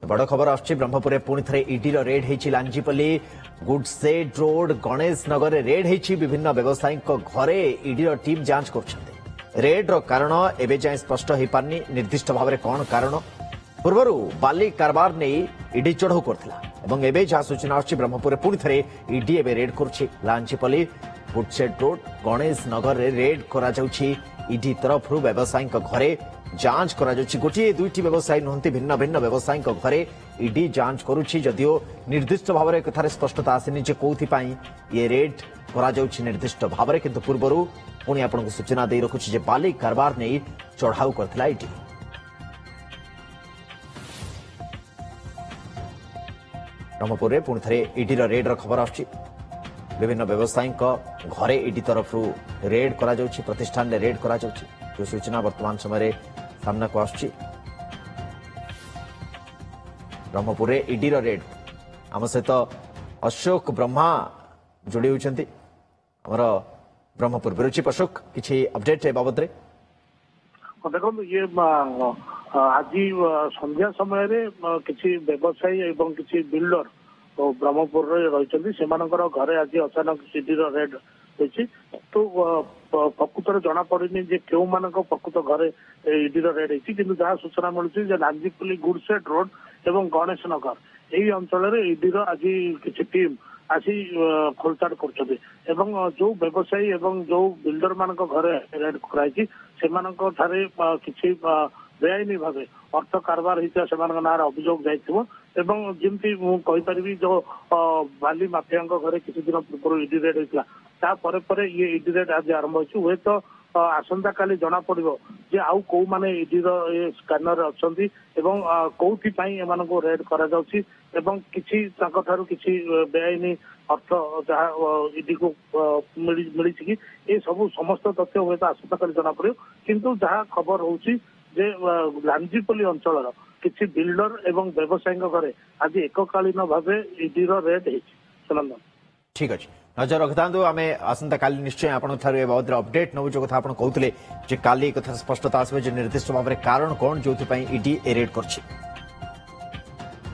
बड़ खबर आसछि ब्रह्मपुर पुणी थे ईडी रेड होती लांजीपल्ली गुडसेड रोड गणेश नगर रेड होती विभिन्न व्यवसायी घरे ईडी टीम जांच कर रेड कारण एवं जाए स्पष्ट हो पारनी निर्दिष्ट भाव में कौन कारण पूर्वर बाली कारबार नहीं ईडी चढ़ऊ कर जहाँ सूचना आसछि ब्रह्मपुर पुणी थे ईडी एवं रेड कर लांजीपल्ली गुडसेड road Ganesh Nagar red ED तरफ व्यवसायी घरे जांच करा गोटे दुईटी व्यवसायी नुहति भिन्न भिन्न व्यवसायी घरे ईडी जांच करुछि जदियो निर्दिष्ट भाव में कथार स्पष्टता आसनी जे कौथिपाई ये रेड करा निर्दिष्ट भाव में किंतु पूर्वर पुणी आपको सूचना दे रखुछि जे बाली कारबार नहीं चढ़ाऊ करथिला ईडी। ब्रह्मपुर में पुणी थे ईडी रेड खबर आसछि विभिन्न व्यवसायी घरे ईडी तरफ रेड करा प्रतिष्ठान में रेड करा जो सूचना वर्तमान समय सामना को आसछि ब्रह्मपुर ईडी रेड आम सहित अशोक ब्रह्मा जोड़ी होती आमर ब्रह्मपुर रुचि अशोक किसी अपडेट है बाबद देखो ये आज संध्या समय किसी व्यवसायी एवं किसी बिल्डर ब्रह्मपुर रही से घरे आज अचानक ईडी रेड होती तो प्रकृत जना पड़नी क्यों मान प्रकृत घरे ईडी रेड होती कि जहाँ सूचना मिलूँ लांजीपल्ली गुडसेड रोड एवं गणेश नगर यही अंचल ईडी आज किसी टीम आसी खोलताड़ कर जो व्यवसायी एवं जो बिल्डर मान घरे रेड कराई किसी बेआईनी भाव अर्थ कारबार होता ना अभियोग जाइए जमी मुझे जो बाली माफिया घरे किसी दिन पूर्व ईडी रेड होता पर ये ईडी रेड आज आरंभ हुए तो आसंता काली जना पड़ो जे आउ कौ माने ईडी स्कैनर अच्छा कौथि रेड करा किसी किसी बेआईनी अर्थ जहाँ ईडी को मिली कि ये सब समस्त तथ्य हुए तो आसंता काली जना पड़ो किंतु जहाँ खबर होची जे लांजीपल्ली अंचल किसी बिल्डर एवं व्यवसायी घरे आज एककालीन भाव ईडी रेड होनंदन। ठीक अच्छे नजर रखता आम आसंता काली निश्चय आपंठ बाबद अपडेट नौ जो कथा कहते काली कथा स्पष्टता आसवे निर्दिष्ट भाव में कारण कौन जो ईडी रेड कर